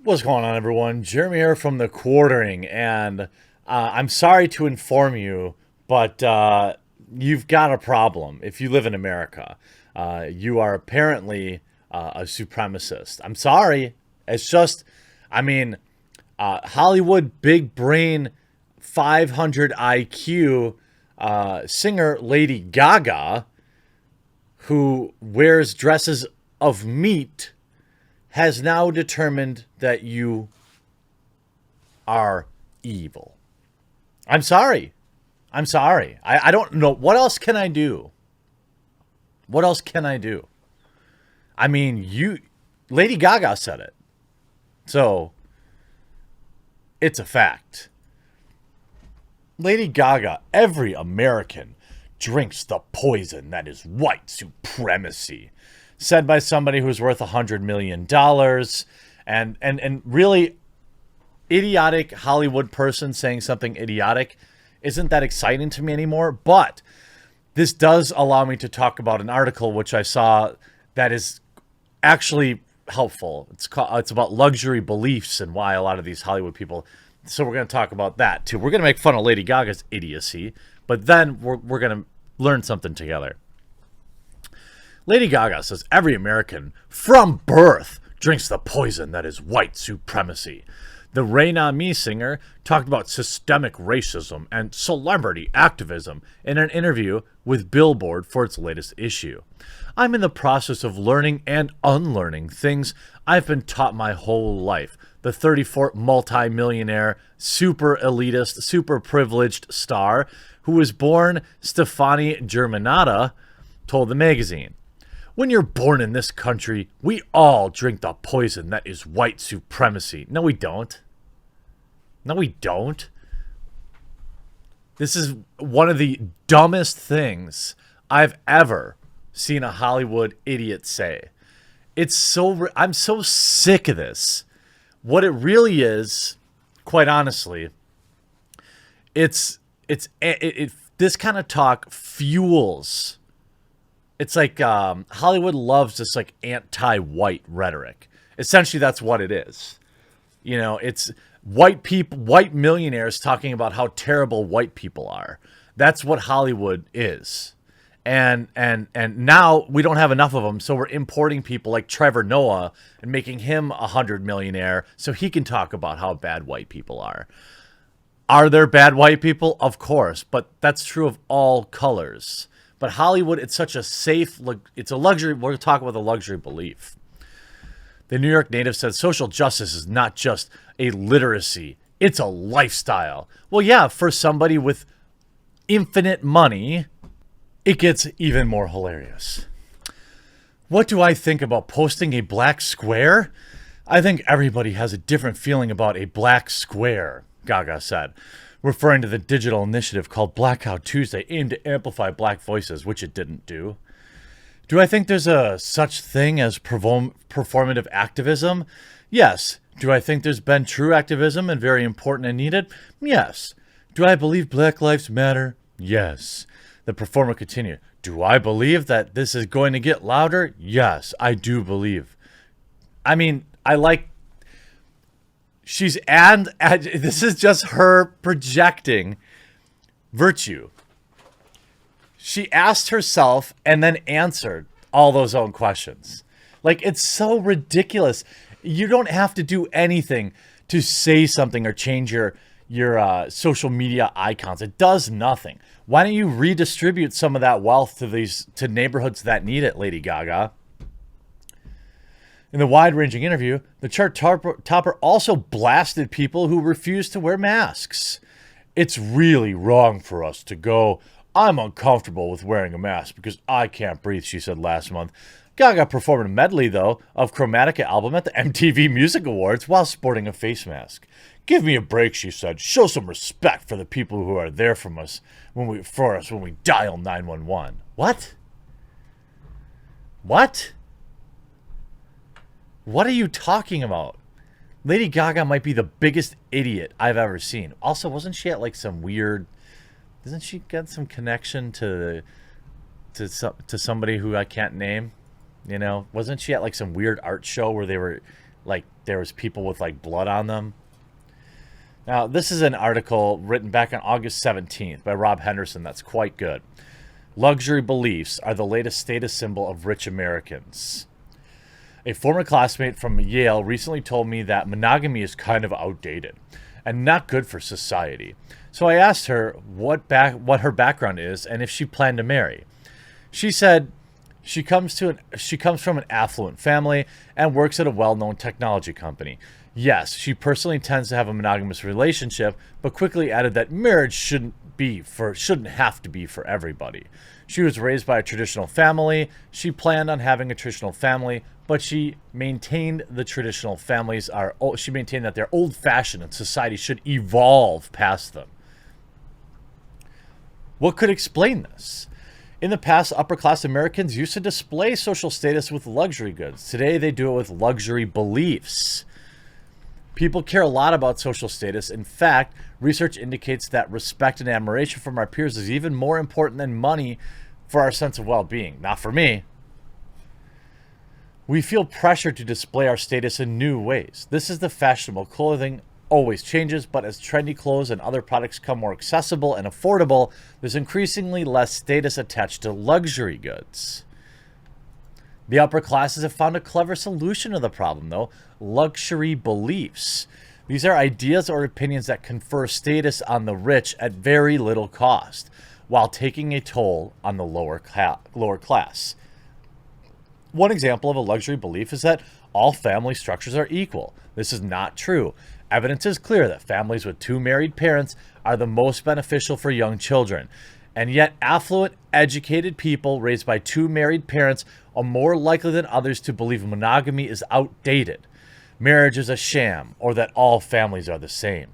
What's going on, everyone? Jeremy here from the Quartering, and I'm sorry to inform you, but you've got a problem if you live in America. You are apparently a supremacist. I'm sorry. It's just, I mean, Hollywood big brain, 500 IQ singer Lady Gaga, who wears dresses of meat, has now determined that you are evil. I'm sorry. I'm sorry. I don't know. What else can I do? What else can I do? I mean, Lady Gaga said it. So, it's a fact. Lady Gaga, every American drinks the poison that is white supremacy. Said by somebody who's worth $100 million, and really idiotic Hollywood person saying something idiotic isn't that exciting to me anymore. But this does allow me to talk about an article which I saw that is actually helpful. It's about luxury beliefs and why a lot of these Hollywood people. So we're going to talk about that too. We're going to make fun of Lady Gaga's idiocy, but then we're going to learn something together. Lady Gaga says every American from birth drinks the poison that is white supremacy. The Rain on Me singer talked about systemic racism and celebrity activism in an interview with Billboard for its latest issue. I'm in the process of learning and unlearning things I've been taught my whole life. The 34 multi-millionaire, super elitist, super privileged star who was born Stefani Germanotta told the magazine. When you're born in this country, we all drink the poison that is white supremacy. No, we don't. No, we don't. This is one of the dumbest things I've ever seen a Hollywood idiot say. I'm so sick of this. What it really is, quite honestly, this kind of talk fuels. It's like Hollywood loves this like anti-white rhetoric. Essentially, that's what it is. You know, it's white people, white millionaires talking about how terrible white people are. That's what Hollywood is. And now we don't have enough of them, so we're importing people like Trevor Noah and making him a 100 millionaire so he can talk about how bad white people are. Are there bad white people? Of course, but that's true of all colors. But Hollywood, it's such a safe, it's a luxury. We're going to talk about the luxury belief. The New York native said social justice is not just a literacy, it's a lifestyle. Well, yeah, for somebody with infinite money, it gets even more hilarious. What do I think about posting a black square? I think everybody has a different feeling about a black square, Gaga said, referring to the digital initiative called Blackout Tuesday, aimed to amplify black voices, which it didn't do. Do I think there's a such thing as performative activism? Yes. Do I think there's been true activism and very important and needed? Yes. Do I believe Black Lives Matter? Yes. The performer continued. Do I believe that this is going to get louder? Yes, I do believe. I mean, this is just her projecting virtue. She asked herself and then answered all those own questions. Like, it's so ridiculous. You don't have to do anything to say something or change your social media icons. It does nothing. Why don't you redistribute some of that wealth to neighborhoods that need it, Lady Gaga? In the wide-ranging interview, the chart topper also blasted people who refuse to wear masks. It's really wrong for us to go, I'm uncomfortable with wearing a mask because I can't breathe, she said last month. Gaga performed a medley, though, of Chromatica album at the MTV Music Awards while sporting a face mask. Give me a break, she said. Show some respect for the people who are there for us when we dial 911. What? What? What are you talking about? Lady Gaga might be the biggest idiot I've ever seen. Also, wasn't she at like some weird... Doesn't she get some connection to somebody who I can't name? You know, wasn't she at like some weird art show where they were like there was people with like blood on them. Now, this is an article written back on August 17th by Rob Henderson that's quite good. Luxury beliefs are the latest status symbol of rich Americans. A former classmate from Yale recently told me that monogamy is kind of outdated and not good for society. So I asked her what her background is and if she planned to marry. She said she comes from an affluent family and works at a well-known technology company. Yes, she personally intends to have a monogamous relationship, but quickly added that marriage shouldn't have to be for everybody. She was raised by a traditional family. She planned on having a traditional family, but she maintained that they're old-fashioned and society should evolve past them. What could explain this? In the past, upper-class Americans used to display social status with luxury goods. Today, they do it with luxury beliefs. People care a lot about social status. In fact, research indicates that respect and admiration from our peers is even more important than money for our sense of well-being. Not for me. We feel pressure to display our status in new ways. This is the fashionable clothing always changes, but as trendy clothes and other products become more accessible and affordable, there's increasingly less status attached to luxury goods. The upper classes have found a clever solution to the problem, though: luxury beliefs. These are ideas or opinions that confer status on the rich at very little cost, while taking a toll on the lower class. One example of a luxury belief is that all family structures are equal. This is not true. Evidence is clear that families with two married parents are the most beneficial for young children. And yet, affluent, educated people raised by two married parents are more likely than others to believe monogamy is outdated, marriage is a sham, or that all families are the same.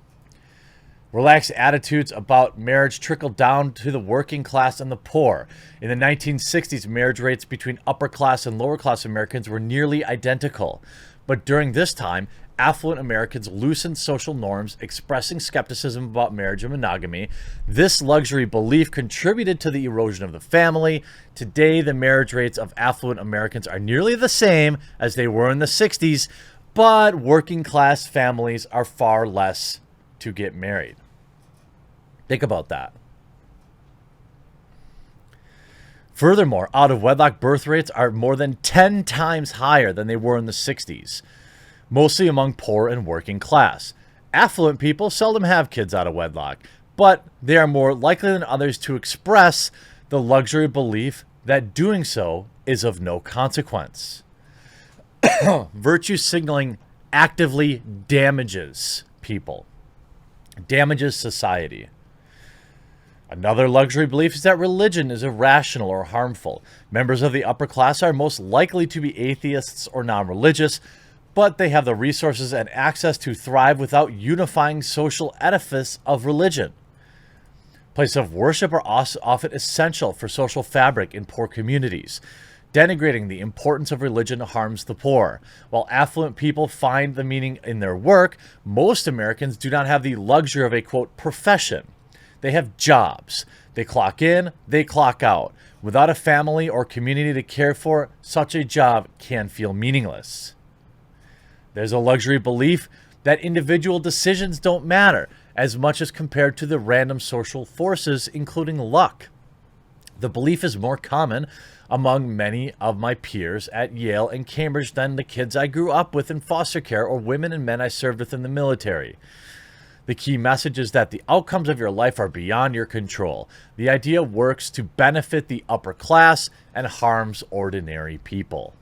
Relaxed attitudes about marriage trickled down to the working class and the poor. In the 1960s, marriage rates between upper class and lower class Americans were nearly identical. But during this time, affluent Americans loosened social norms, expressing skepticism about marriage and monogamy. This luxury belief contributed to the erosion of the family. Today, the marriage rates of affluent Americans are nearly the same as they were in the 60s, but working class families are far less to get married. Think about that. Furthermore, out-of-wedlock birth rates are more than 10 times higher than they were in the 60s, mostly among poor and working class. Affluent people seldom have kids out of wedlock, but they are more likely than others to express the luxury belief that doing so is of no consequence. Virtue signaling actively damages people, damages society. Another luxury belief is that religion is irrational or harmful. Members of the upper class are most likely to be atheists or non-religious, but they have the resources and access to thrive without unifying social edifice of religion. Places of worship are also often essential for social fabric in poor communities. Denigrating the importance of religion harms the poor. While affluent people find the meaning in their work, most Americans do not have the luxury of a, quote, profession. They have jobs. They clock in, they clock out. Without a family or community to care for, such a job can feel meaningless. There's a luxury belief that individual decisions don't matter as much as compared to the random social forces, including luck. The belief is more common among many of my peers at Yale and Cambridge than the kids I grew up with in foster care or women and men I served with in the military. The key message is that the outcomes of your life are beyond your control. The idea works to benefit the upper class and harms ordinary people.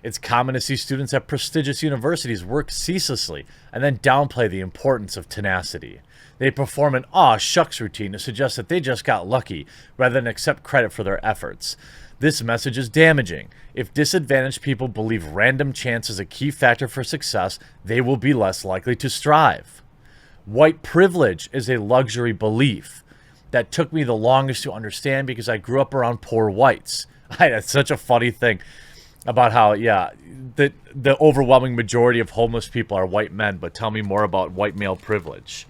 It's common to see students at prestigious universities work ceaselessly and then downplay the importance of tenacity. They perform an aw shucks routine to suggest that they just got lucky rather than accept credit for their efforts. This message is damaging. If disadvantaged people believe random chance is a key factor for success, they will be less likely to strive. White privilege is a luxury belief that took me the longest to understand because I grew up around poor whites. That's such a funny thing about how, the overwhelming majority of homeless people are white men, but tell me more about white male privilege.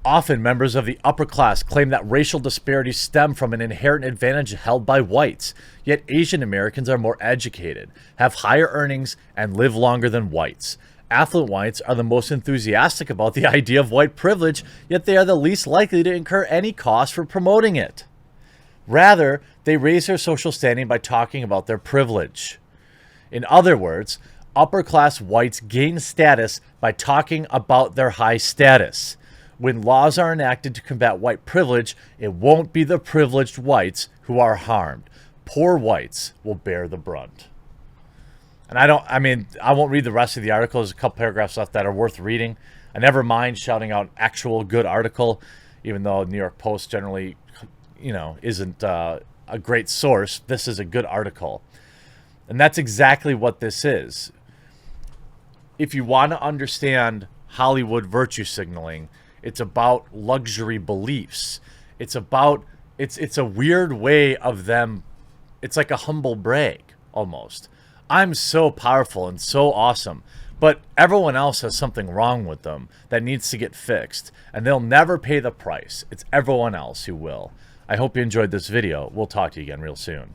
Often, members of the upper class claim that racial disparities stem from an inherent advantage held by whites, yet Asian Americans are more educated, have higher earnings, and live longer than whites. Affluent whites are the most enthusiastic about the idea of white privilege, yet they are the least likely to incur any cost for promoting it. Rather, they raise their social standing by talking about their privilege. In other words, upper-class whites gain status by talking about their high status. When laws are enacted to combat white privilege, it won't be the privileged whites who are harmed. Poor whites will bear the brunt. And I won't read the rest of the article. There's a couple paragraphs left that are worth reading. I never mind shouting out actual good article, even though New York Post generally, isn't a great source. This is a good article. And that's exactly what this is. If you want to understand Hollywood virtue signaling, it's about luxury beliefs. It's a weird way of them. It's like a humble brag almost. I'm so powerful and so awesome, but everyone else has something wrong with them that needs to get fixed, and they'll never pay the price. It's everyone else who will. I hope you enjoyed this video. We'll talk to you again real soon.